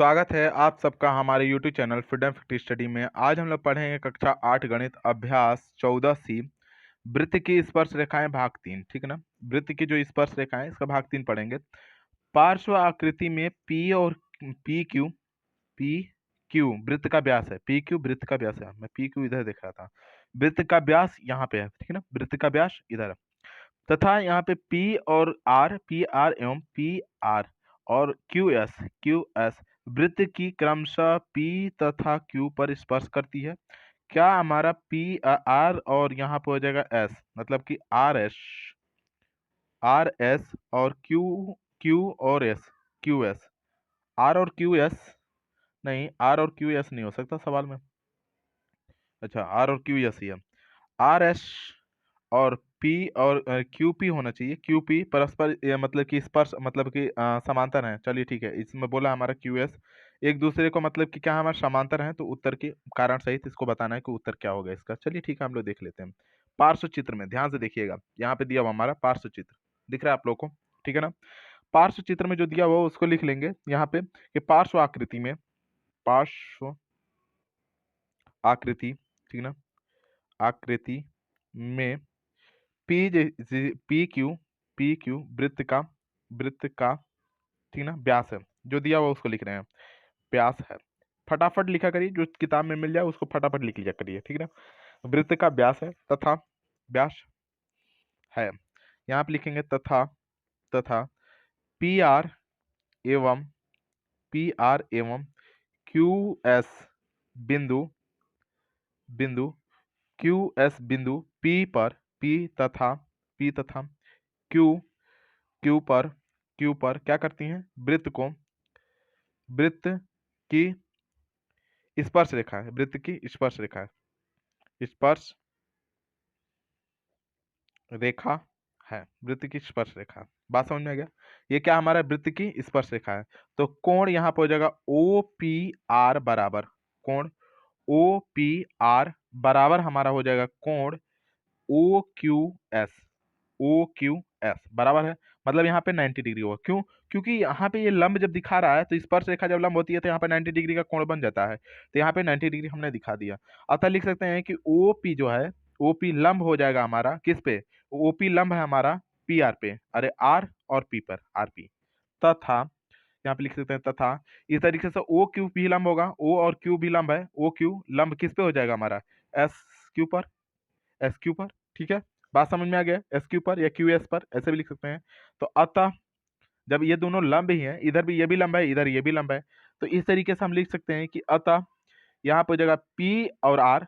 स्वागत है आप सबका हमारे YouTube channel freedom fifty study में। आज हम लोग पढ़ेंगे कक्षा 8 गणित अभ्यास 14C वृत्त की स्पर्श रेखाएं भाग 3। ठीक है ना। वृत्त की जो स्पर्श रेखाएं इसका भाग 3 पढ़ेंगे। पार्श्व आकृति में P और पी क्यू वृत्त का व्यास है। पी क्यू वृत्त का व्यास है। मैं पी क्यू इधर देख रहा था, वृत्त का व्यास यहाँ पे है। ठीक है ना, वृत्त का व्यास इधर है। तथा यहाँ पे पी आर एवं पी आर और क्यू एस वृत्त की क्रमशः पी तथा क्यू पर स्पर्श करती है। क्या हमारा पी आर और यहाँ पे हो जाएगा एस, मतलब कि आर एस और क्यू क्यू और एस क्यू एस आर और क्यू एस नहीं, आर और क्यू एस नहीं हो सकता सवाल में। अच्छा, आर और क्यू एस ही है। आर एस और पी और क्यू पी होना चाहिए। क्यू पी परस्पर मतलब कि स्पर्श मतलब कि समांतर है। चलिए ठीक है, इसमें बोला हमारा क्यू एस एक दूसरे को मतलब कि क्या हमारा समांतर है, तो उत्तर के कारण सहित इसको बताना है कि उत्तर क्या होगा इसका। चलिए ठीक है, हम लोग देख लेते हैं। पार्श्व चित्र में ध्यान से देखिएगा, यहाँ पे दिया हुआ हमारा पार्श्व चित्र दिख रहा है आप लोग को। ठीक है ना। पार्श्व चित्र में जो दिया हुआ उसको लिख लेंगे यहाँ पे कि पार्श्व आकृति, ठीक ना, आकृति में पी क्यू वृत्त का ठीक ना व्यास है। जो दिया हुआ उसको लिख रहे हैं, व्यास है। फटाफट लिखा करिए, जो किताब में मिल जाए उसको फटाफट लिख लिया करिए। ठीक है ना। वृत्त का व्यास है तथा व्यास है, यहाँ पे लिखेंगे तथा पी आर एवं क्यू एस बिंदु क्यू एस बिंदु पी तथा क्यू क्यू पर क्या करती हैं, वृत्त की स्पर्श रेखा है। वृत्त की स्पर्श रेखा है, स्पर्श रेखा है, वृत्त की स्पर्श रेखा। बात समझ में आ गया। ये क्या हमारा वृत्त की स्पर्श रेखा है, तो कोण यहाँ पर हो जाएगा ओ पी आर बराबर, कोण ओ पी आर बराबर हमारा हो जाएगा कोण ओ क्यू एस बराबर है, मतलब यहाँ पे 90 डिग्री होगा। क्यों? क्योंकि यहाँ पे ये लंब जब दिखा रहा है तो स्पर्श रेखा जब लंब होती है तो यहाँ पे 90 डिग्री का कोण बन जाता है, तो यहाँ पे 90 डिग्री हमने दिखा दिया। अतः लिख सकते हैं कि ओपी जो है, ओपी लंब हो जाएगा हमारा किस पे, ओपी लंब है हमारा पी आर पे, अरे आर और पी पर, आर पी तथा यहाँ पे लिख सकते हैं तथा इस तरीके से ओ क्यू भी लंब होगा, ओ और क्यू भी लंब है, ओ क्यू लंब किस पे हो जाएगा हमारा, एस क्यू पर, एस क्यू पर। ठीक है, बात समझ में आ गया। एस क्यू पर या क्यू एस पर ऐसे भी लिख सकते हैं। तो अतः जब ये दोनों लंब ही हैं, इधर भी ये भी लंब है इधर ये भी लंब है, तो इस तरीके से हम लिख सकते हैं कि अतः यहाँ पर जगह पी और आर,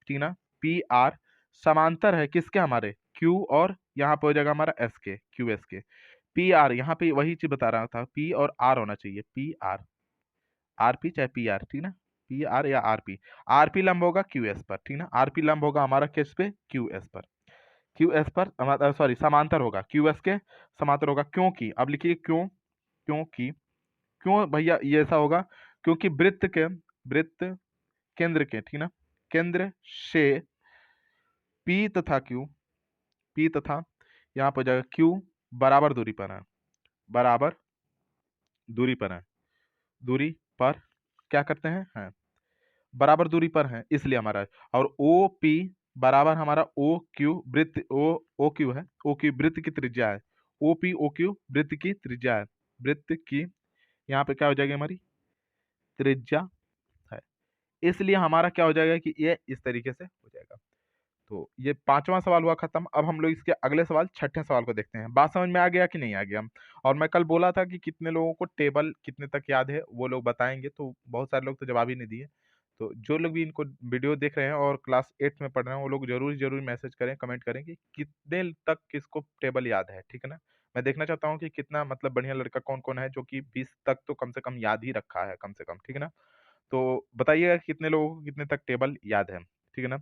ठीक ना, पी आर समांतर है किसके, हमारे क्यू, और यहाँ पे हो जाएगा हमारा एस के, क्यू एस के। पी आर यहाँ पे वही चीज बता रहा था, पी और आर होना चाहिए, पी आर, आर पी चाहे पी आर, ठीक ना, पी आर या आर पी लंब होगा क्यू एस पर, ठीक ना, आर पी लंब होगा हमारा किस पे, क्यू एस पर, क्यू एस पर सॉरी समांतर होगा, क्यू एस के समांतर होगा। क्योंकि अब लिखिए क्योंकि क्यों भैया ये ऐसा होगा, क्योंकि वृत्त केंद्र के, ठीक ना, केंद्र से पी तथा यहाँ पर जाएगा क्यू बराबर दूरी पर है, बराबर दूरी पर है, दूरी पर क्या करते हैं, बराबर दूरी पर है इसलिए हमारा। और ओ पी बराबर हमारा ओ क्यू वृत्त, ओ क्यू है, ओ क्यू वृत्त की त्रिज्या है, ओ पी ओ क्यू वृत्त की त्रिज्या है, वृत्त की यहाँ पे क्या हो जाएगी हमारी त्रिज्या है, इसलिए हमारा क्या हो जाएगा कि ये इस तरीके से हो जाएगा। तो ये पांचवा सवाल हुआ खत्म। अब हम लोग इसके अगले सवाल छठे सवाल को देखते हैं। बात समझ में आ गया कि नहीं आ गया। और मैं कल बोला था कि कितने लोगों को टेबल कितने तक याद है वो लोग बताएंगे, तो बहुत सारे लोग तो जवाब ही नहीं दिए। तो जो लोग भी इनको वीडियो देख रहे हैं और क्लास 8 में पढ़ रहे हैं वो लोग जरूर मैसेज करें, कमेंट करें कि कितने तक किसको टेबल याद है। ठीक है ना, मैं देखना चाहता हूँ कि कितना मतलब बढ़िया लड़का कौन कौन है जो कि 20 तक तो कम से कम याद ही रखा है, कम से कम। ठीक है ना, तो बताइएगा कितने लोगों को कितने तक टेबल याद है। ठीक है ना,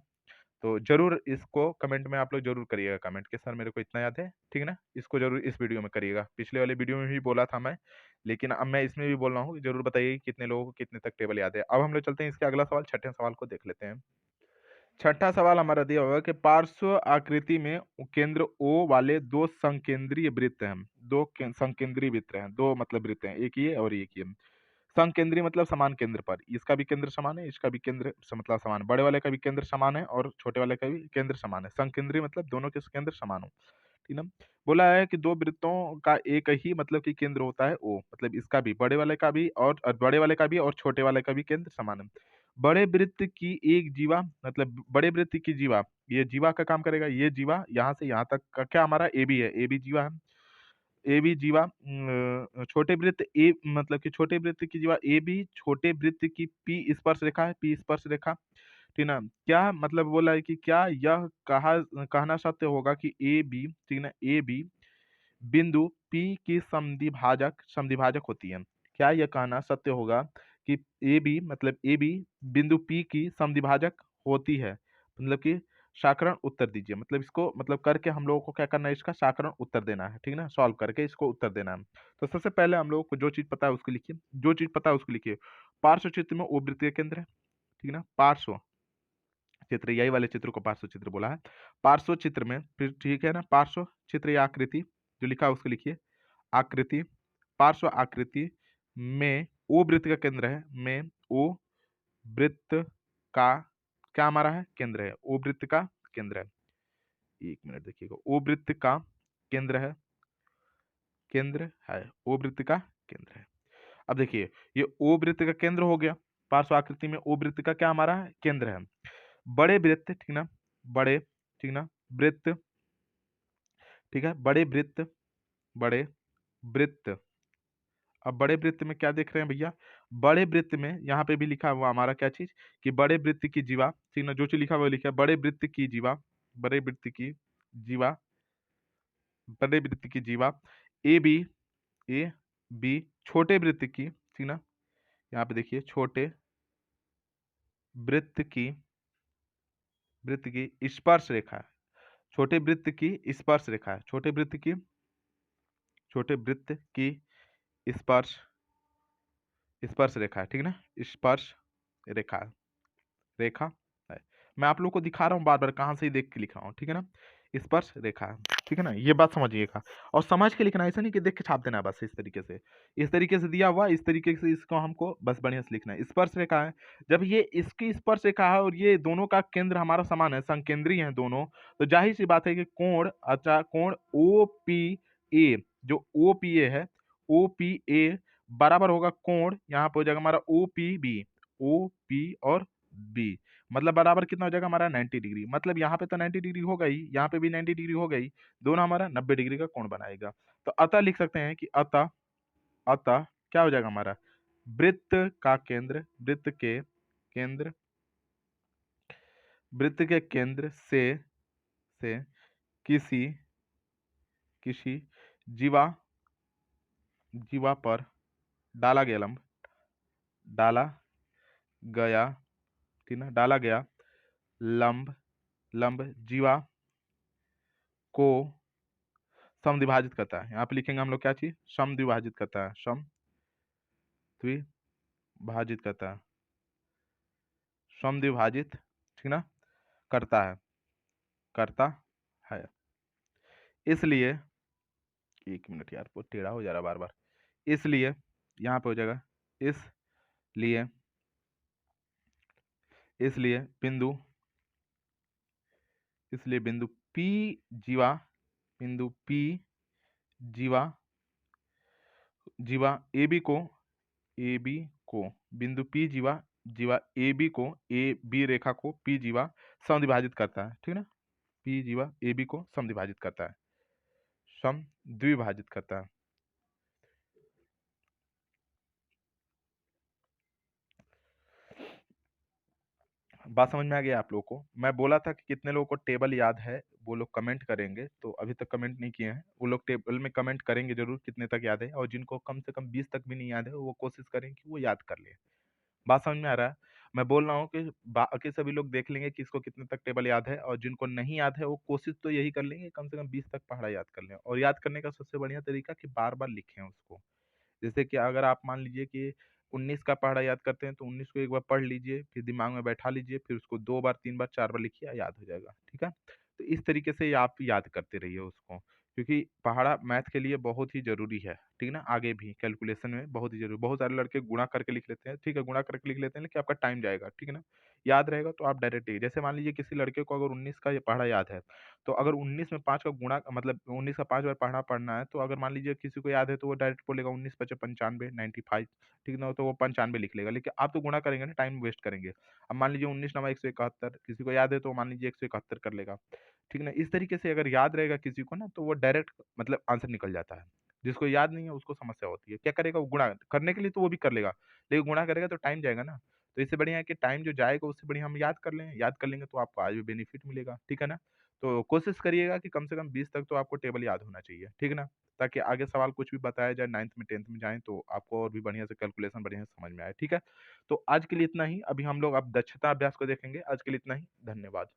तो जरूर इसको कमेंट में आप लोग जरूर करिएगा कमेंट कि सर मेरे को इतना याद है। ठीक है ना, इसको जरूर इस वीडियो में करिएगा। पिछले वाले वीडियो में भी बोला था मैं, लेकिन अब मैं इसमें भी बोल रहा हूँ, जरूर बताइए कि कितने लोगों को कितने तक टेबल याद है। अब हम लोग चलते हैं इसके अगला सवाल, छठे सवाल को देख लेते हैं। छठा सवाल हमारा दिया हुआ है कि पार्श्व आकृति में केंद्र ओ वाले दो संकेंद्रीय वृत्त हैं, संकेंद्रीय वृत्त हैं, दो मतलब वृत्त हैं, एक ये और एक ये। संकेंद्री मतलब समान केंद्र पर, इसका भी केंद्र समान है, इसका भी केंद्र मतलब समान है, बड़े वाले का भी केंद्र समान है और छोटे वाले का भी केंद्र समान है। संकेंद्री मतलब दोनों के केंद्र समान हो, ठीक ना। बोला है कि दो वृत्तों का एक ही मतलब कि केंद्र होता है ओ, मतलब इसका भी बड़े वाले का भी और बड़े वाले का भी और छोटे वाले का भी केंद्र समान है। बड़े वृत्त की एक जीवा मतलब बड़े वृत्त की जीवा, ये जीवा का काम करेगा, ये जीवा यहाँ से यहाँ तक का क्या हमारा ए बी है, ए बी जीवा है, ए बी जीवा छोटे वृत्त ए मतलब कि छोटे वृत्त की जीवा ए बी, छोटे वृत्त की पी स्पर्श रेखा है, पी स्पर्श रेखा, ठीक ना। क्या मतलब बोला है कि क्या यह कहना सत्य होगा कि ए बी, ठीक ना, ए बी बिंदु P की समद्विभाजक होती है। क्या यह कहना सत्य होगा कि ए बी मतलब ए बी बिंदु P की समद्विभाजक होती है, मतलब कि साधारण उत्तर दीजिए, मतलब इसको मतलब करके हम लोगों को क्या करना है, इसका साधारण उत्तर देना है, ठीक ना, सॉल्व करके इसको उत्तर देना है। तो सबसे पहले हम लोगों को जो चीज पता है उसको लिखिए, जो चीज पता है उसको लिखिए। पार्श्व चित्र में ओ वृत्तीय केंद्र है, ठीक ना, पार्श्व चित्र, यही वाले चित्र को पार्श्व चित्र बोला है। पार्श्व चित्र में फिर ठीक है ना, पार्श्व चित्र या आकृति जो लिखा है उसको लिखिए, आकृति, पार्श्व आकृति में ओ वृत्त का केंद्र है, में ओ वृत्त का क्या हमारा है, केंद्र है, ओ वृत्त का केंद्र है। एक मिनट देखिएगा, ओ वृत्त का केंद्र है, केंद्र है, ओ वृत्त का केंद्र है। अब देखिए ये ओ वृत्त का केंद्र हो गया, पार्श्व आकृति में ओ वृत्त का क्या हमारा है, केंद्र है। बड़े वृत्त, ठीक ना, बड़े, ठीक ना, वृत्त, ठीक है, बड़े वृत्त, बड़े वृत्त। अब बड़े वृत्त में क्या देख रहे हैं भैया, बड़े वृत्त में यहाँ पे भी लिखा हुआ हमारा क्या चीज कि बड़े वृत्त की जीवा, ठीक ना, जो चीज लिखा हुआ लिखा है बड़े वृत्त की जीवा, बड़े वृत्त की जीवा, बड़े वृत्त की जीवा ए बी, ए बी छोटे वृत्त की, ठीक ना, यहाँ पे देखिए छोटे वृत्त की, वृत्त की स्पर्श रेखा है, छोटे वृत्त की स्पर्श रेखा है, छोटे वृत्त की, छोटे वृत्त की स्पर्श, स्पर्श रेखा है, ठीक ना, स्पर्श रेखा, रेखा है। मैं आप लोग को दिखा रहा हूँ बार बार, कहाँ से ही देख के लिख रहा हूँ, ठीक है ना, स्पर्श रेखा है, ठीक है ना, ये बात समझिएगा। और समझ के लिखना है, ऐसा नहीं कि देख के छाप देना है बस, इस तरीके से, इस तरीके से दिया हुआ, इस तरीके से इसको हमको बस बढ़िया से लिखना है। स्पर्श रेखा है, जब ये इसकी स्पर्श रेखा है और ये दोनों का केंद्र हमारा समान है, संकेंद्रीय है दोनों, तो जाहिर सी बात है कि कोण, अच्छा कोण ओ पी ए, जो ओ पी ए है, ओ पी ए बराबर होगा कोण, यहाँ पे हो जाएगा हमारा O P B, O P और बी, मतलब बराबर कितना हो जाएगा हमारा 90 डिग्री, मतलब यहाँ पे तो 90 डिग्री हो गई, यहाँ पे भी 90 डिग्री हो गई, दोनों हमारा 90 डिग्री का कोण बनाएगा। तो अतः लिख सकते हैं कि अतः, अतः क्या हो जाएगा हमारा, वृत्त का केंद्र, वृत्त के केंद्र, वृत्त के केंद्र से किसी, किसी जीवा, जीवा पर डाला गया लंब, डाला गया, ठीक ना, डाला गया लंब, लंब जीवा को समद्विभाजित करता है। यहाँ पे लिखेंगे हम लोग क्या चीज, समद्विभाजित करता है, समद्विभाजित करता है, समद्विभाजित, ठीक ना, करता है, करता है। इसलिए एक मिनट यार, वो टेढ़ा हो जा रहा बार बार, इसलिए यहाँ पे हो जाएगा, इसलिए, इसलिए बिंदु, इसलिए बिंदु P जीवा, बिंदु P जीवा, जीवा ए बी को, ए बी को, बिंदु P जीवा, जीवा ए बी को, ए बी रेखा को P जीवा समद्विभाजित करता है, ठीक है ना, P जीवा ए बी को समद्विभाजित करता है, समद्विभाजित करता है। बात समझ में आ गया आप लोगों को। मैं बोला था कि कितने लोगों को टेबल याद है, वो लोग कमेंट करेंगे, तो अभी तक कमेंट नहीं किए हैं वो लोग टेबल में कमेंट करेंगे जरूर कितने तक याद है, और जिनको कम से कम 20 तक भी नहीं याद है वो कोशिश करें कि वो याद कर ले। बात समझ में आ रहा है। मैं बोल रहा हूँ कि बाकी सभी लोग देख लेंगे कि इसको कितने तक टेबल याद है, और जिनको नहीं याद है वो कोशिश तो यही कर लेंगे कम से कम 20 तक पहाड़ा याद कर लें। और याद करने का सबसे बढ़िया तरीका कि बार बार लिखें उसको। जैसे कि अगर आप मान लीजिए कि 19 का पहाड़ा याद करते हैं तो 19 को एक बार पढ़ लीजिए, फिर दिमाग में बैठा लीजिए, फिर उसको 2 बार 3 बार 4 बार लिखिए, याद हो जाएगा, ठीक है। तो इस तरीके से आप याद करते रहिए उसको, क्योंकि पहाड़ा मैथ के लिए बहुत ही ज़रूरी है, ठीक है ना? आगे भी कैलकुलेशन में बहुत ही ज़रूरी, बहुत सारे लड़के गुणा करके लिख लेते हैं, ठीक है, गुणा करके लिख लेते हैं, लेकिन आपका टाइम जाएगा, ठीक है ना? याद रहेगा तो आप डायरेक्ट ही जैसे मान लीजिए किसी लड़के को अगर 19 का ये पहाड़ा याद है, तो अगर 19 में 5 का गुणा मतलब 19 का 5 बार पहाड़ा पढ़ना है, तो अगर मान लीजिए किसी को याद है तो वो डायरेक्ट बोलेगा 19 पचे 95 95, ठीक है ना? तो वो 95 लिख लेगा, लेकिन आप तो गुणा करेंगे ना, टाइम वेस्ट करेंगे। अब मान लीजिए 19 नमा 171, किसी को याद है तो मान लीजिए 171 कर लेगा। ठीक है ना? इस तरीके से अगर याद रहेगा किसी को ना तो वो डायरेक्ट मतलब आंसर निकल जाता है। जिसको याद नहीं है उसको समस्या होती है। क्या करेगा वो गुणा करने के लिए तो वो भी कर लेगा, लेकिन गुणा करेगा तो टाइम जाएगा ना। तो इससे बढ़िया है कि टाइम जो जाएगा उससे बढ़िया हम याद कर लें, याद कर लेंगे तो आपको आज भी बेनिफिट मिलेगा, ठीक है ना? तो कोशिश करिएगा कि कम से कम 20 तक तो आपको टेबल याद होना चाहिए, ठीक है ना? ताकि आगे सवाल कुछ भी बताया जाए 9th में 10th में जाएँ तो आपको और भी बढ़िया से कैलकुलेशन बढ़िया से समझ में आए, ठीक है? तो आज के लिए इतना ही, अभी हम लोग अब दक्षता अभ्यास को देखेंगे। आज के लिए इतना ही, धन्यवाद।